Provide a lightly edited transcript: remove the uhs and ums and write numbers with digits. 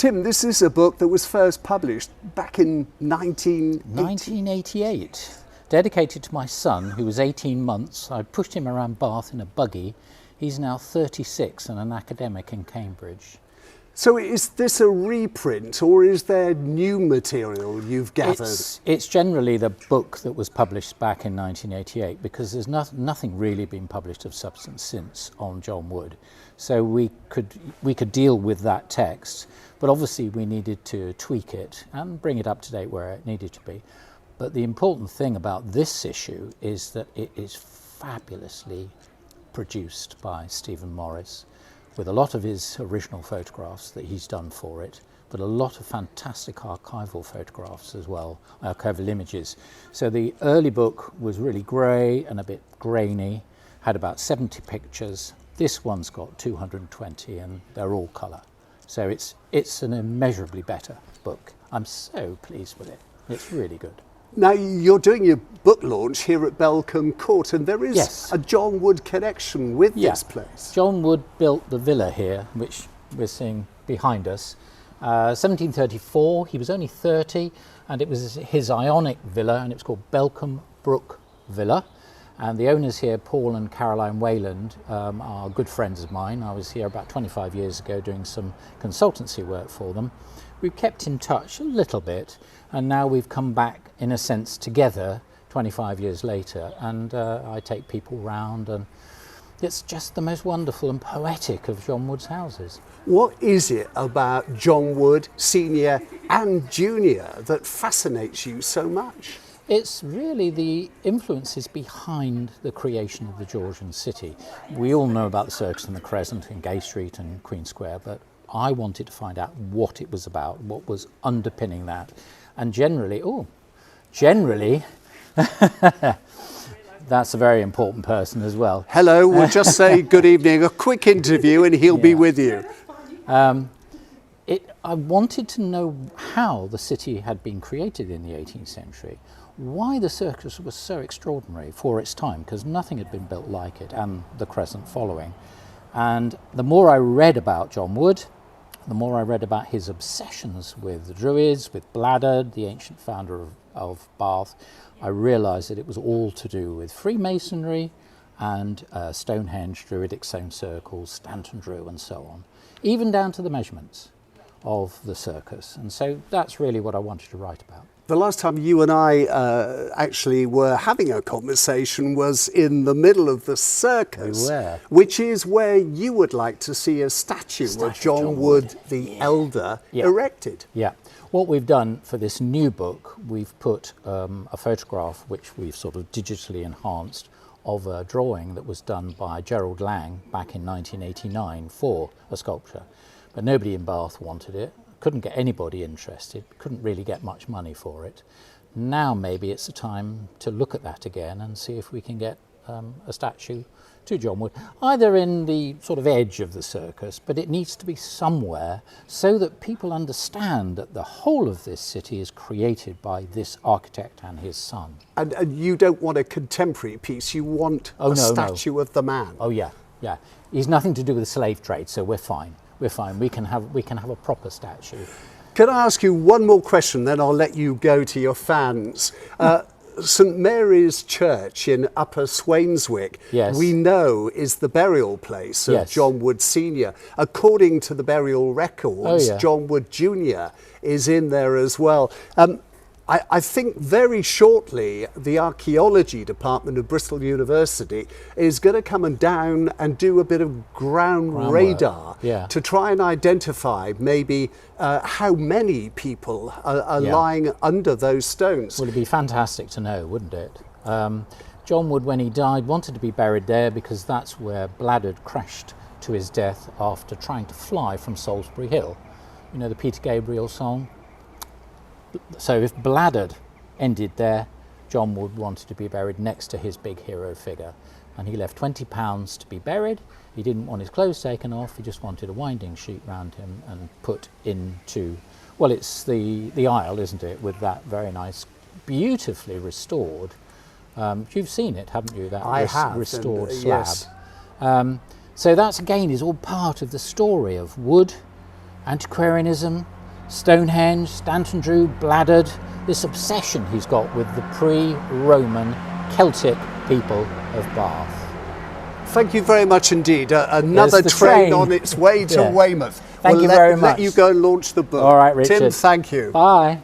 Tim, this is a book that was first published back in 1988, dedicated to my son, who was 18 months. I pushed him around Bath in a buggy. He's now 36 and an academic in Cambridge. So is this a reprint, or is there new material you've gathered? It's generally the book that was published back in 1988, because there's nothing really been published of substance since on John Wood. So we could deal with that text, but obviously we needed to tweak it and bring it up to date where it needed to be. But the important thing about this issue is that it is fabulously produced by Stephen Morris, with a lot of his original photographs that he's done for it, but a lot of fantastic archival photographs as well, archival images. So the early book was really grey and a bit grainy, had about 70 pictures. This one's got 220 and they're all colour. So it's an immeasurably better book. I'm so pleased with it. It's really good. Now, you're doing your book launch here at Belcombe Court, and there is a John Wood connection with this place. John Wood built the villa here, which we're seeing behind us. 1734, he was only 30, and it was his Ionic villa, and it was called Belcombe Brook Villa. And the owners here, Paul and Caroline Wayland, are good friends of mine. I was here about 25 years ago doing some consultancy work for them. We've kept in touch a little bit, and now we've come back in a sense together 25 years later, and I take people round, and it's just the most wonderful and poetic of John Wood's houses. What is it about John Wood Senior and Junior that fascinates you so much? It's really the influences behind the creation of the Georgian city. We all know about the Circus and the Crescent and Gay Street and Queen Square, but I wanted to find out what it was about, what was underpinning that. And generally, that's a very important person as well. Hello, we'll just say good evening, a quick interview, and he'll be with you. I wanted to know how the city had been created in the 18th century, why the circus was so extraordinary for its time, because nothing had been built like it, and the Crescent following. And the more I read about John Wood, the more I read about his obsessions with the Druids, with Bladud, the ancient founder of Bath, I realised that it was all to do with Freemasonry and Stonehenge, Druidic stone circles, Stanton Drew and so on, even down to the measurements of the circus. And so that's really what I wanted to write about. The last time you and I actually were having a conversation was in the middle of the circus, We were. which is where you would like to see a statue of John Wood the Elder erected. Yeah. What we've done for this new book, we've put a photograph, which we've sort of digitally enhanced, of a drawing that was done by Gerald Lang back in 1989 for a sculpture. But nobody in Bath wanted it. Couldn't get anybody interested, couldn't really get much money for it. Now maybe it's the time to look at that again and see if we can get a statue to John Wood, either in the sort of edge of the circus, but it needs to be somewhere so that people understand that the whole of this city is created by this architect and his son. And you don't want a contemporary piece, you want a statue of the man. Oh yeah. He's nothing to do with the slave trade, so we're fine. We're fine. We can have a proper statue. Can I ask you one more question, then I'll let you go to your fans. St Mary's Church in Upper Swainswick, we know is the burial place of John Wood Senior. According to the burial records, John Wood Junior is in there as well. I think very shortly the archaeology department of Bristol University is going to come down and do a bit of ground radar to try and identify maybe how many people are lying under those stones. Well, it'd be fantastic to know, wouldn't it? John Wood, when he died, wanted to be buried there because that's where Bladud crashed to his death after trying to fly from Salisbury Hill. You know the Peter Gabriel song? So if Bladud ended there, John Wood wanted to be buried next to his big hero figure. And he left £20 to be buried. He didn't want his clothes taken off, he just wanted a winding sheet round him and put into, well, it's the aisle, isn't it, with that very nice, beautifully restored, you've seen it, haven't you, that restored slab. Yes. So that's, again, is all part of the story of Wood, antiquarianism, Stonehenge, Stanton Drew, Bladud, this obsession he's got with the pre-Roman Celtic people of Bath. Thank you very much indeed. Another train on its way to Weymouth. Thank you very much. Let you go and launch the book. All right, Richard. Tim, thank you. Bye.